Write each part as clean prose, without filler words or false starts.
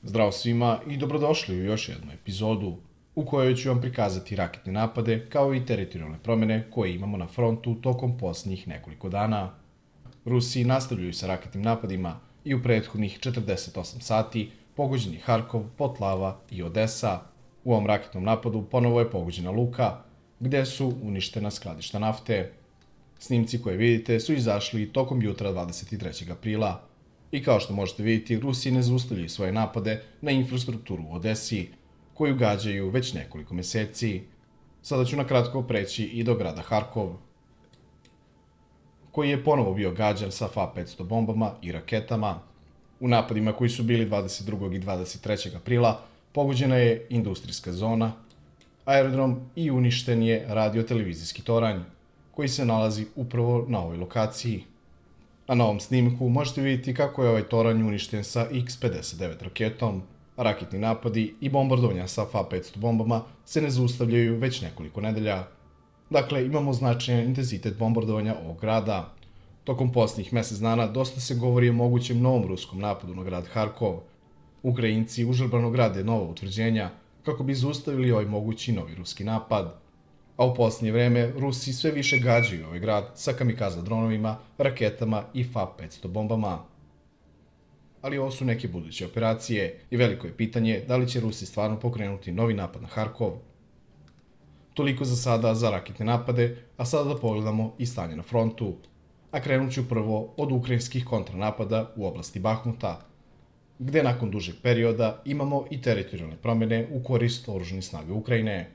Zdravo svima i dobrodošli u još jednu epizodu u kojoj ću vam prikazati raketne napade kao i teritorijalne promjene koje imamo na frontu tokom posljednjih nekoliko dana. Rusi nastavljaju sa raketnim napadima i u prethodnih 48 sati pogođen je Harkov, Potlava i Odesa. U ovom raketnom napadu ponovo je pogođena luka gdje su uništena skladišta nafte. Snimci koje vidite su izašli tokom jutra 23. aprila. I kao što možete vidjeti, Rusi ne zaustavljaju svoje napade na infrastrukturu u Odesi, koju gađaju već nekoliko mjeseci. Sada ću nakratko preći i do grada Harkov, koji je ponovo bio gađan sa Fa-500 bombama i raketama. U napadima koji su bili 22. i 23. aprila pogođena je industrijska zona, aerodrom i uništen je radio-televizijski toranj, koji se nalazi upravo na ovoj lokaciji. A na ovom snimku možete vidjeti kako je ovaj toranj uništen sa X-59 raketom. Raketni napadi i bombardovanja sa Fa-500 bombama se ne zaustavljaju već nekoliko nedelja. Dakle, imamo značajan intenzitet bombardovanja ovog grada. Tokom posljednjih mjesec dana dosta se govori o mogućem novom ruskom napadu na grad Harkov. Ukrajinci užurbano grade nova utvrđenja kako bi zaustavili ovaj mogući novi ruski napad. A u posljednje vreme Rusi sve više gađaju ovaj grad sa kamikaza dronovima, raketama i Fa-500 bombama. Ali ovo su neke buduće operacije i veliko je pitanje da li će Rusi stvarno pokrenuti novi napad na Harkov. Toliko za sada za raketne napade, a sada da pogledamo i stanje na frontu. A krenut ću prvo od ukrajinskih kontranapada u oblasti Bahmuta, gdje nakon dužeg perioda imamo i teritorijalne promjene u korist oružanih snaga Ukrajine.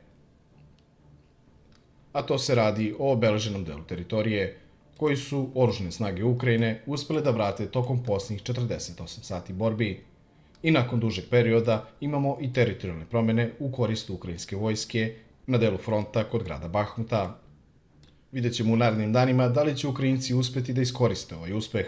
A to se radi o obeleženom delu teritorije koji su oružane snage Ukrajine uspjele da vrate tokom posljednjih 48 sati borbi. I nakon dužeg perioda imamo i teritorijalne promjene u korist ukrajinske vojske na delu fronta kod grada Bahmuta. Vidjet ćemo u narednim danima da li će Ukrajinci uspjeti da iskoriste ovaj uspjeh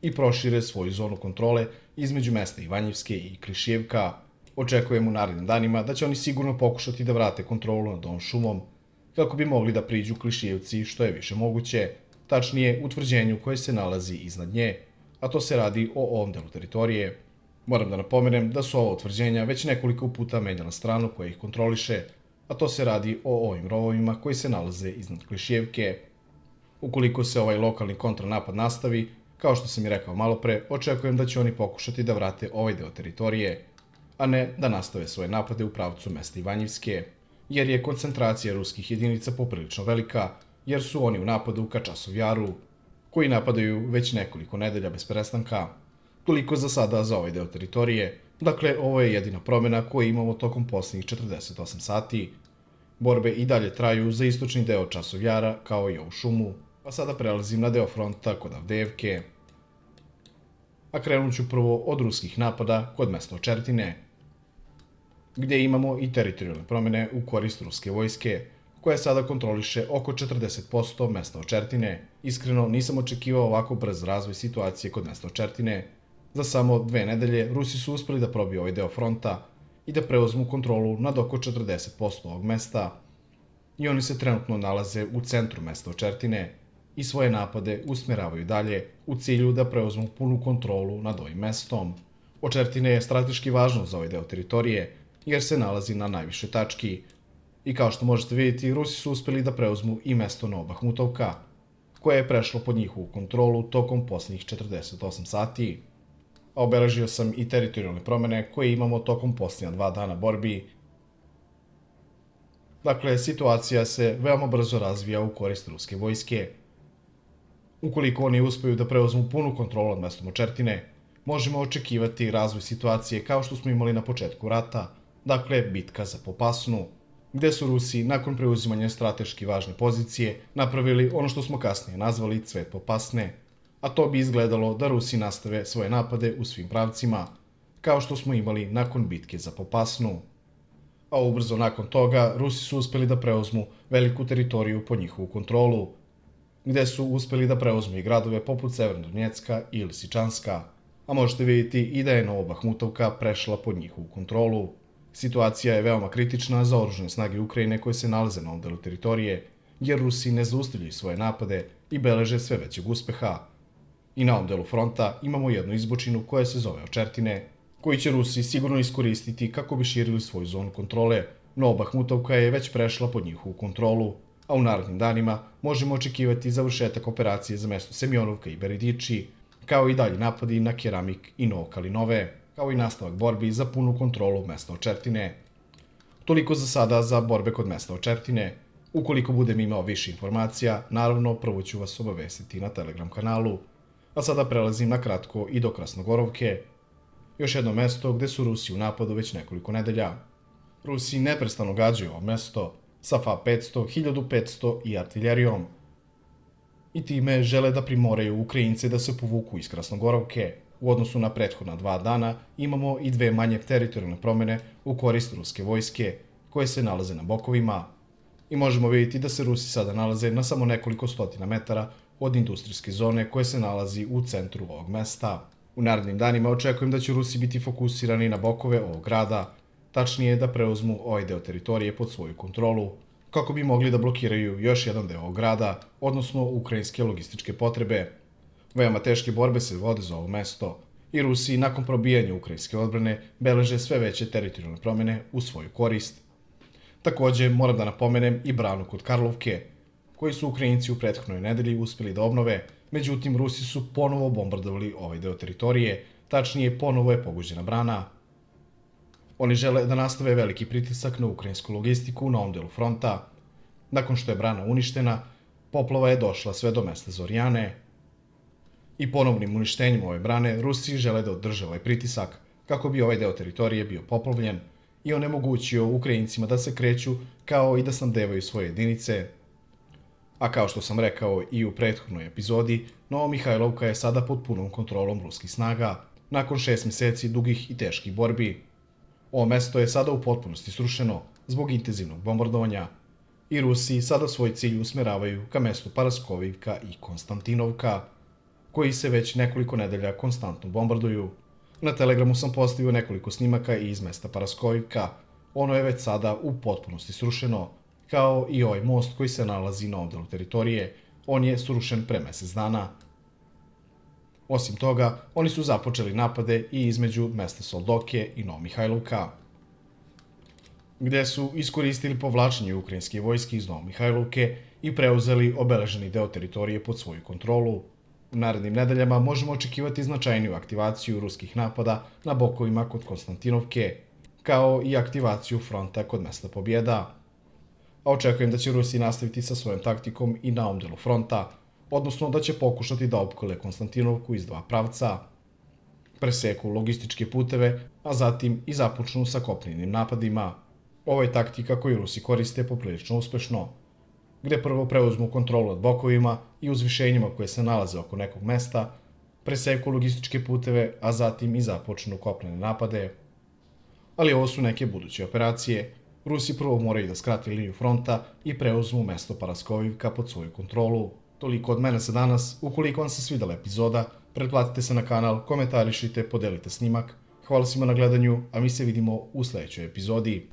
i prošire svoju zonu kontrole između mesta Ivanjivske i Klišijevka. Očekujemo u narednim danima da će oni sigurno pokušati da vrate kontrolu nad ovom šumom, kako bi mogli da priđu Klišijevci što je više moguće, tačnije utvrđenju koje se nalazi iznad nje, a to se radi o ovom delu teritorije. Moram da napomenem da su ova utvrđenja već nekoliko puta menjala stranu koja ih kontroliše, a to se radi o ovim rovovima koji se nalaze iznad Klišijevke. Ukoliko se ovaj lokalni kontranapad nastavi, kao što sam i rekao malo pre, očekujem da će oni pokušati da vrate ovaj deo teritorije, a ne da nastave svoje napade u pravcu mesta Ivanjivske, jer je koncentracija ruskih jedinica poprilično velika, jer su oni u napadu ka Časov Jaru, koji napadaju već nekoliko nedelja bez prestanka. Toliko za sada za ovaj deo teritorije, dakle ovo je jedina promjena koju imamo tokom posljednjih 48 sati. Borbe i dalje traju za istočni deo Časov Jara kao i ovu šumu, a sada prelazim na deo fronta kod Avdejevke. A krenut ću prvo od ruskih napada kod mesta Očertine, gdje imamo i teritorijalne promjene u korist ruske vojske, koja sada kontroliše oko 40% mesta Očertine. Iskreno nisam očekivao ovako brz razvoj situacije kod mesta Očertine. Za samo 2 nedelje Rusi su uspjeli da probiju ovaj deo fronta i da preuzmu kontrolu nad oko 40% ovog mesta. I oni se trenutno nalaze u centru mesta Očertine i svoje napade usmjeravaju dalje u cilju da preuzmu punu kontrolu nad ovim mestom. Očertine je strateški važno za ovaj deo teritorije, jer se nalazi na najvišoj tački. I kao što možete vidjeti, Rusi su uspjeli da preuzmu i mesto Novobahmutovka, koje je prešlo pod njihovu kontrolu tokom posljednjih 48 sati. A obeležio sam i teritorijalne promjene koje imamo tokom posljednja 2 dana borbi. Dakle, situacija se veoma brzo razvija u korist ruske vojske. Ukoliko oni uspiju da preuzmu punu kontrolu nad mestom Očertine, možemo očekivati razvoj situacije kao što smo imali na početku rata, dakle bitka za Popasnu, gdje su Rusi nakon preuzimanja strateški važne pozicije napravili ono što smo kasnije nazvali cvet Popasne, a to bi izgledalo da Rusi nastave svoje napade u svim pravcima, kao što smo imali nakon bitke za Popasnu. A ubrzo nakon toga Rusi su uspjeli da preuzmu veliku teritoriju pod njihovu kontrolu, gdje su uspjeli da preuzmu i gradove poput Severnodonjecka i Lisičanska, a možete vidjeti i da je Novobahmutovka prešla pod njihovu kontrolu. Situacija je veoma kritična za oružane snage Ukrajine koje se nalaze na ovom delu teritorije, jer Rusi ne zaustavljaju svoje napade i beleže sve većeg uspeha. I na ovom delu fronta imamo jednu izbočinu koja se zove Očertine, koji će Rusi sigurno iskoristiti kako bi širili svoju zonu kontrole, no Bahmutovka je već prešla pod njihovu kontrolu, a u narednim danima možemo očekivati završetak operacije za mesto Semjonovka i Berediči, kao i dalji napadi na Keramik i Novokalinove, kao i nastavak borbi za punu kontrolu mesta Očertine. Toliko za sada za borbe kod mesta Očertine. Ukoliko budem imao više informacija, naravno prvo ću vas obavestiti na Telegram kanalu. A sada prelazim na kratko i do Krasnogorovke. Još jedno mesto gde su Rusi u napadu već nekoliko nedelja. Rusi neprestano gađaju ovo mesto sa Fa-500, 1500 i artiljerijom. I time žele da primoraju Ukrajince da se povuku iz Krasnogorovke. U odnosu na prethodna 2 dana imamo i 2 manje teritorijalne promene u korist ruske vojske, koje se nalaze na bokovima. I možemo vidjeti da se Rusi sada nalaze na samo nekoliko stotina metara od industrijske zone koje se nalazi u centru ovog mesta. U narednim danima očekujem da će Rusi biti fokusirani na bokove ovog grada, tačnije da preuzmu ovaj deo teritorije pod svoju kontrolu, kako bi mogli da blokiraju još jedan deo ovog grada, odnosno ukrajinske logističke potrebe. Veoma teške borbe se vode za ovo mesto i Rusi nakon probijanja ukrajinske odbrane beleže sve veće teritorijalne promene u svoju korist. Takođe, moram da napomenem i branu kod Karlovke, koji su Ukrajinci u prethodnoj nedelji uspeli da obnove, međutim Rusi su ponovo bombardovali ovaj deo teritorije, tačnije ponovo je pogođena brana. Oni žele da nastave veliki pritisak na ukrajinsku logistiku na ovom delu fronta. Nakon što je brana uništena, poplava je došla sve do mesta Zorjane. I ponovnim uništenjem ove brane Rusi žele da održe ovaj pritisak kako bi ovaj deo teritorije bio poplavljen i onemogućio Ukrajincima da se kreću kao i da snabdevaju svoje jedinice. A kao što sam rekao i u prethodnoj epizodi, Novomihajlovka je sada pod punom kontrolom ruskih snaga, nakon 6 meseci dugih i teških borbi. Ovo mesto je sada u potpunosti srušeno zbog intenzivnog bombardovanja i Rusi sada svoj cilj usmeravaju ka mestu Paraskovivka i Konstantinovka, koji se već nekoliko nedelja konstantno bombarduju. Na Telegramu sam postavio nekoliko snimaka iz mesta Paraskovivka. Ono je već sada u potpunosti srušeno, kao i ovaj most koji se nalazi na ovom delu teritorije. On je srušen pre mesec dana. Osim toga, oni su započeli napade i između mesta Soldoke i Novomihajlovka, gde su iskoristili povlačenje ukrajinske vojske iz Novomihajlovke i preuzeli obeleženi deo teritorije pod svoju kontrolu. U narednim nedeljama možemo očekivati značajniju aktivaciju ruskih napada na bokovima kod Konstantinovke, kao i aktivaciju fronta kod mesta Pobjeda. A očekujem da će Rusi nastaviti sa svojom taktikom i na ovom delu fronta, odnosno da će pokušati da opkole Konstantinovku iz 2 pravca, preseku logističke puteve, a zatim i započnu sa kopnenim napadima. Ovo je taktika koju Rusi koriste poprilično uspešno, gde prvo preuzmu kontrolu nad bokovima i uzvišenjima koje se nalaze oko nekog mesta, preseku logističke puteve, a zatim i započnu kopnene napade. Ali ovo su neke buduće operacije. Rusi prvo moraju da skrate liniju fronta i preuzmu mesto Paraskovivka pod svoju kontrolu. Toliko od mene za danas. Ukoliko vam se svidela epizoda, pretplatite se na kanal, komentarišite, podelite snimak. Hvala svima na gledanju, a mi se vidimo u sledećoj epizodi.